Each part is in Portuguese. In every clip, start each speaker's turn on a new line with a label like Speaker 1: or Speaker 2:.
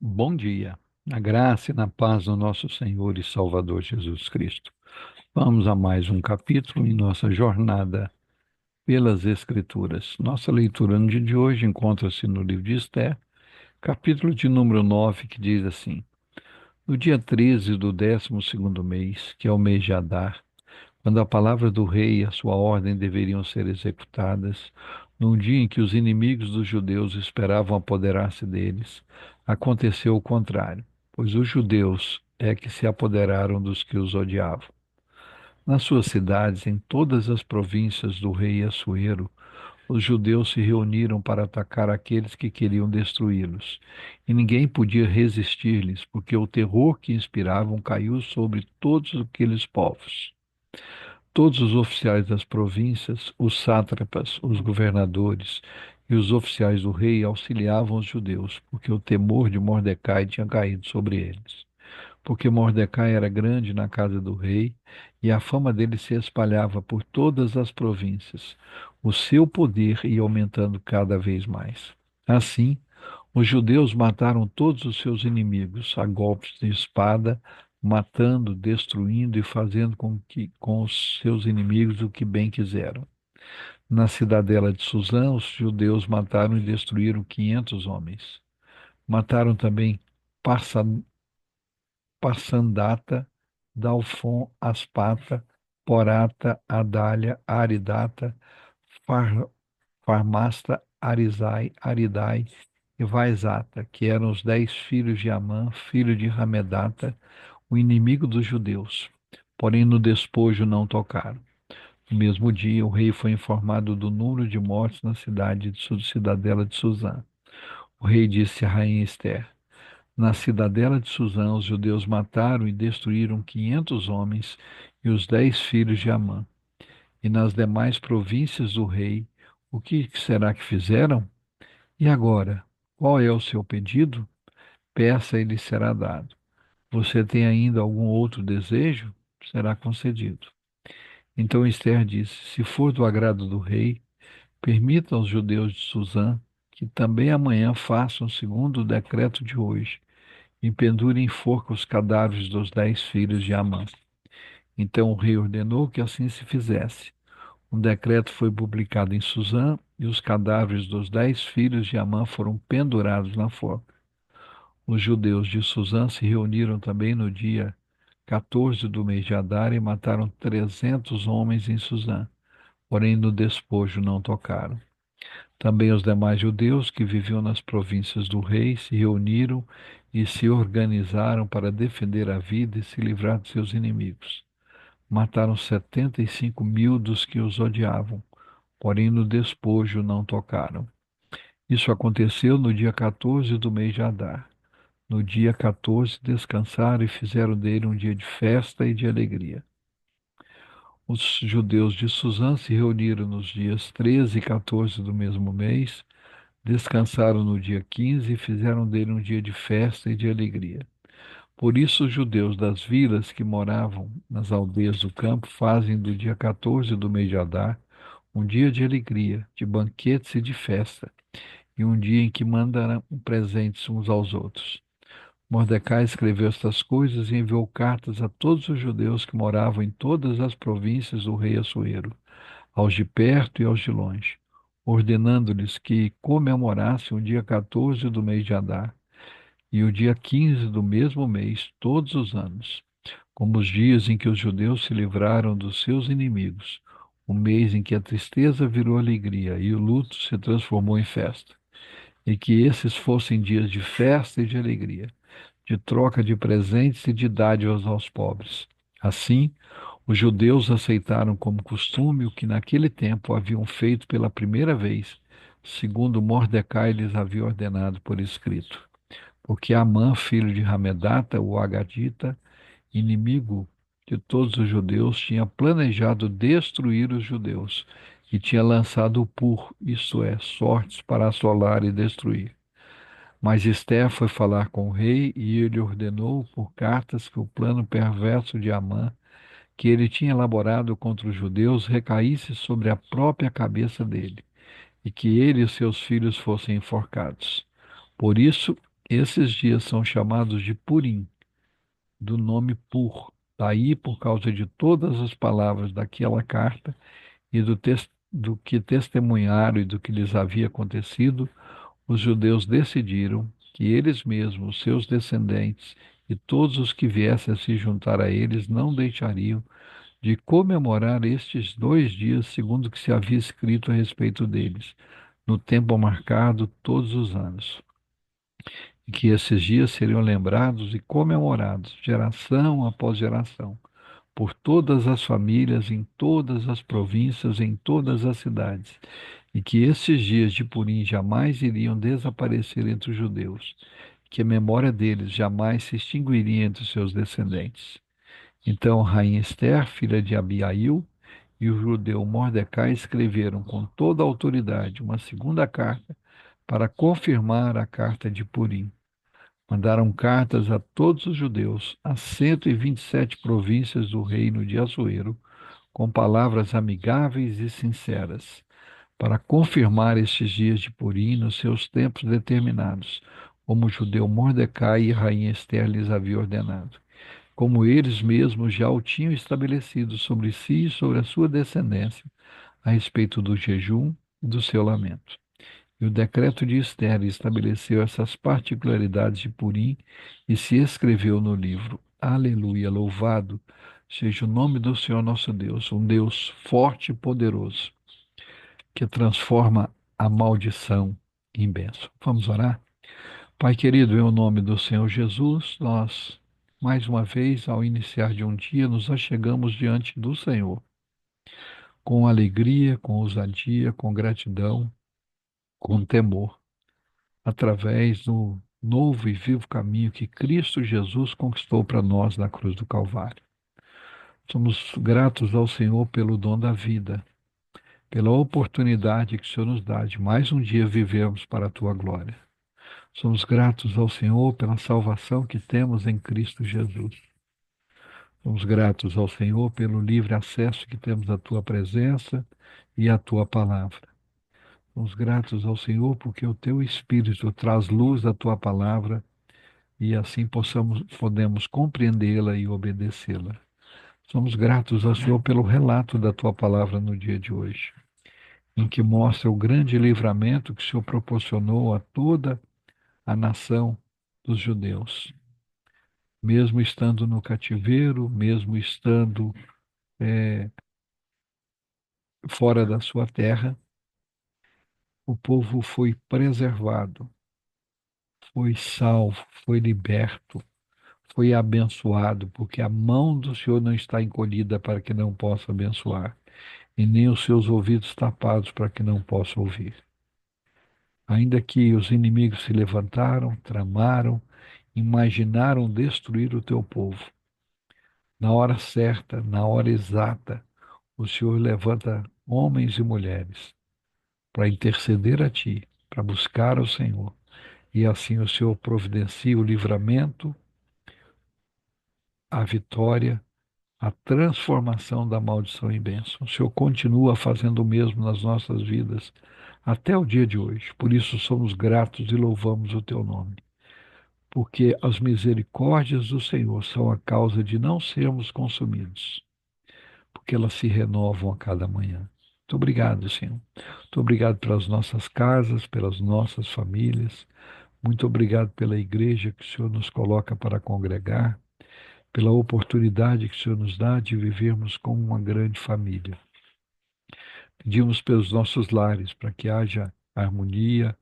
Speaker 1: Bom dia, na graça e na paz do nosso Senhor e Salvador Jesus Cristo. Vamos a mais um capítulo em nossa jornada pelas Escrituras. Nossa leitura no dia de hoje encontra-se no livro de Esther, capítulo de número 9, que diz assim: No dia 13 do 12º mês, que é o mês de Adar, quando a palavra do rei e a sua ordem deveriam ser executadas, num dia em que os inimigos dos judeus esperavam apoderar-se deles, aconteceu o contrário, pois os judeus é que se apoderaram dos que os odiavam. Nas suas cidades, em todas as províncias do rei Assuero, os judeus se reuniram para atacar aqueles que queriam destruí-los, e ninguém podia resistir-lhes, porque o terror que inspiravam caiu sobre todos aqueles povos. Todos os oficiais das províncias, os sátrapas, os governadores e os oficiais do rei auxiliavam os judeus, porque o temor de Mordecai tinha caído sobre eles. Porque Mordecai era grande na casa do rei e a fama dele se espalhava por todas as províncias. O seu poder ia aumentando cada vez mais. Assim, os judeus mataram todos os seus inimigos a golpes de espada, matando, destruindo e fazendo com os seus inimigos o que bem quiseram. Na cidadela de Suzã, os judeus mataram e destruíram 500 homens. Mataram também Parsa- Parsandata, Dalfon, Aspata, Porata, Adália, Aridata, Far- Farmasta, Arizai, Aridai e Vaizata, que eram os 10 filhos de Amã, filho de Ramedata, o inimigo dos judeus. Porém, no despojo não tocaram. No mesmo dia, o rei foi informado do número de mortos na cidadela de Suzã. O rei disse à rainha Esther: Na cidadela de Suzã, os judeus mataram e destruíram 500 homens e os 10 filhos de Amã. E nas demais províncias do rei, o que será que fizeram? E agora, qual é o seu pedido? Peça e lhe será dado. Você tem ainda algum outro desejo? Será concedido. Então Esther disse: Se for do agrado do rei, permita aos judeus de Suzã que também amanhã façam segundo o decreto de hoje e pendurem em forca os cadáveres dos 10 filhos de Amã. Então o rei ordenou que assim se fizesse. Um decreto foi publicado em Suzã e os cadáveres dos 10 filhos de Amã foram pendurados na forca. Os judeus de Suzã se reuniram também no dia 14 do mês de Adar e mataram 300 homens em Suzã, porém no despojo não tocaram. Também os demais judeus que viviam nas províncias do rei se reuniram e se organizaram para defender a vida e se livrar de seus inimigos. Mataram 75.000 dos que os odiavam, porém no despojo não tocaram. Isso aconteceu no dia 14 do mês de Adar. No dia 14 descansaram e fizeram dele um dia de festa e de alegria. Os judeus de Suzã se reuniram nos dias 13 e 14 do mesmo mês, descansaram no dia 15 e fizeram dele um dia de festa e de alegria. Por isso, os judeus das vilas que moravam nas aldeias do campo fazem do dia 14 do mês de Adar um dia de alegria, de banquetes e de festa, e um dia em que mandarão presentes uns aos outros. Mordecai escreveu estas coisas e enviou cartas a todos os judeus que moravam em todas as províncias do rei Assuero, aos de perto e aos de longe, ordenando-lhes que comemorassem o dia 14 do mês de Adar e o dia 15 do mesmo mês, todos os anos, como os dias em que os judeus se livraram dos seus inimigos, o mês em que a tristeza virou alegria e o luto se transformou em festa, e que esses fossem dias de festa e de alegria, de troca de presentes e de dádivas aos pobres. Assim, os judeus aceitaram como costume o que naquele tempo haviam feito pela primeira vez, segundo Mordecai lhes havia ordenado por escrito. Porque Amã, filho de Ramedata, o Agadita, inimigo de todos os judeus, tinha planejado destruir os judeus e tinha lançado o pur, isto é, sortes para assolar e destruir. Mas Esther foi falar com o rei e ele ordenou por cartas que o plano perverso de Amã, que ele tinha elaborado contra os judeus, recaísse sobre a própria cabeça dele e que ele e seus filhos fossem enforcados. Por isso, Esses dias são chamados de Purim, do nome Pur. Daí, por causa de todas as palavras daquela carta e do que testemunharam e do que lhes havia acontecido, os judeus decidiram que eles mesmos, seus descendentes e todos os que viessem a se juntar a eles não deixariam de comemorar estes 2 dias, segundo o que se havia escrito a respeito deles, no tempo marcado todos os anos, e que esses dias seriam lembrados e comemorados, geração após geração, por todas as famílias, em todas as províncias, em todas as cidades, e que esses dias de Purim jamais iriam desaparecer entre os judeus, que a memória deles jamais se extinguiria entre os seus descendentes. Então, a rainha Esther, filha de Abiail, e o judeu Mordecai escreveram com toda a autoridade uma segunda carta para confirmar a carta de Purim. Mandaram cartas a todos os judeus, a 127 províncias do reino de Assuero, com palavras amigáveis e sinceras, para confirmar estes dias de Purim nos seus tempos determinados, como o judeu Mordecai e a rainha Esther lhes havia ordenado, como eles mesmos já o tinham estabelecido sobre si e sobre a sua descendência, a respeito do jejum e do seu lamento. E o decreto de Esther estabeleceu essas particularidades de Purim e se escreveu no livro. Aleluia, louvado seja o nome do Senhor nosso Deus, um Deus forte e poderoso, que transforma a maldição em bênção. Vamos orar? Pai querido, em nome do Senhor Jesus, nós, mais uma vez, ao iniciar de um dia, nos achegamos diante do Senhor, com alegria, com ousadia, com gratidão, com temor, através do novo e vivo caminho que Cristo Jesus conquistou para nós na cruz do Calvário. Somos gratos ao Senhor pelo dom da vida, pela oportunidade que o Senhor nos dá de mais um dia vivermos para a tua glória. Somos gratos ao Senhor pela salvação que temos em Cristo Jesus. Somos gratos ao Senhor pelo livre acesso que temos à tua presença e à tua palavra. Somos gratos ao Senhor porque o teu Espírito traz luz à tua palavra e assim podemos compreendê-la e obedecê-la. Somos gratos ao Senhor pelo relato da tua palavra no dia de hoje, em que mostra o grande livramento que o Senhor proporcionou a toda a nação dos judeus, mesmo estando no cativeiro, mesmo estando fora da sua terra, o povo foi preservado, foi salvo, foi liberto, foi abençoado, porque a mão do Senhor não está encolhida para que não possa abençoar, e nem os seus ouvidos tapados para que não possa ouvir. Ainda que os inimigos se levantaram, tramaram, imaginaram destruir o teu povo, na hora certa, na hora exata, o Senhor levanta homens e mulheres para interceder a ti, para buscar o Senhor. E assim o Senhor providencia o livramento, a vitória, a transformação da maldição em bênção. O Senhor continua fazendo o mesmo nas nossas vidas até o dia de hoje. Por isso somos gratos e louvamos o teu nome. Porque as misericórdias do Senhor são a causa de não sermos consumidos, porque elas se renovam a cada manhã. Muito obrigado, Senhor. Muito obrigado pelas nossas casas, pelas nossas famílias. Muito obrigado pela igreja que o Senhor nos coloca para congregar, pela oportunidade que o Senhor nos dá de vivermos como uma grande família. Pedimos pelos nossos lares para que haja harmonia,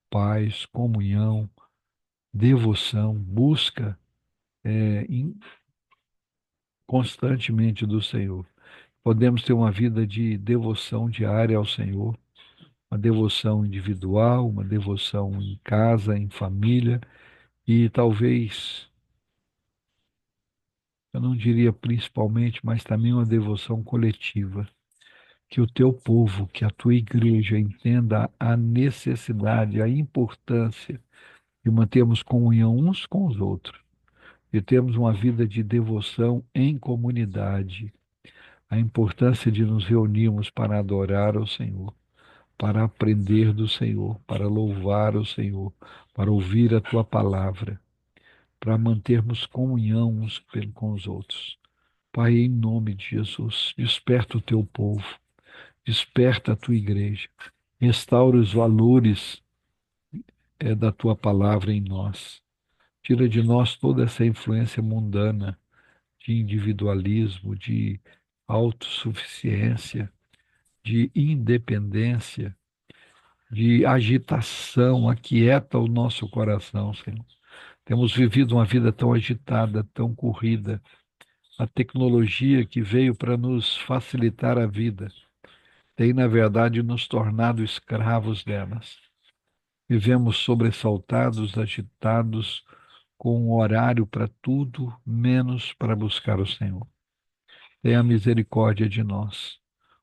Speaker 1: paz, comunhão, devoção, busca constantemente do Senhor. Podemos ter uma vida de devoção diária ao Senhor, uma devoção individual, uma devoção em casa, em família e talvez, eu não diria principalmente, mas também uma devoção coletiva. Que o teu povo, que a tua igreja entenda a necessidade, a importância de mantermos comunhão uns com os outros, de termos uma vida de devoção em comunidade, a importância de nos reunirmos para adorar ao Senhor, para aprender do Senhor, para louvar o Senhor, para ouvir a tua palavra, para mantermos comunhão com os outros. Pai, em nome de Jesus, desperta o teu povo, desperta a tua igreja, restaura os valores da tua palavra em nós. Tira de nós toda essa influência mundana de individualismo, de autossuficiência, de independência, de agitação. Aquieta o nosso coração, Senhor. Temos vivido uma vida tão agitada, tão corrida. A tecnologia que veio para nos facilitar a vida tem, na verdade, nos tornado escravos delas. Vivemos sobressaltados, agitados, com um horário para tudo, menos para buscar o Senhor. Tenha misericórdia de nós.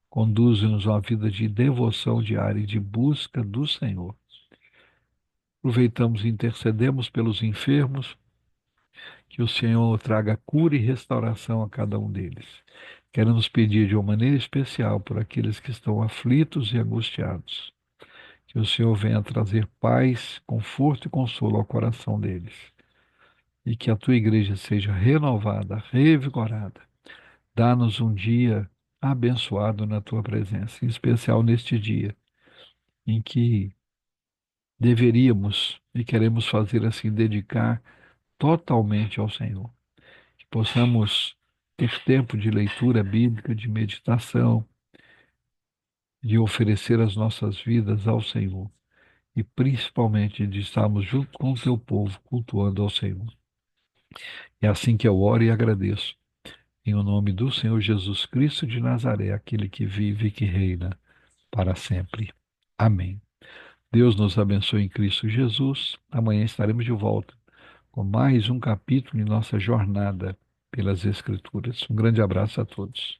Speaker 1: Conduze-nos a uma vida de devoção diária e de busca do Senhor. Aproveitamos e intercedemos pelos enfermos, que o Senhor traga cura e restauração a cada um deles. Queremos pedir de uma maneira especial por aqueles que estão aflitos e angustiados, que o Senhor venha trazer paz, conforto e consolo ao coração deles, e que a tua igreja seja renovada, revigorada. Dá-nos um dia abençoado na tua presença, em especial neste dia em que deveríamos e queremos fazer assim, dedicar totalmente ao Senhor. Que possamos ter tempo de leitura bíblica, de meditação, de oferecer as nossas vidas ao Senhor e principalmente de estarmos junto com o teu povo cultuando ao Senhor. É assim que eu oro e agradeço. Em o nome do Senhor Jesus Cristo de Nazaré, aquele que vive e que reina para sempre. Amém. Deus nos abençoe em Cristo Jesus. Amanhã estaremos de volta com mais um capítulo em nossa jornada pelas Escrituras. Um grande abraço a todos.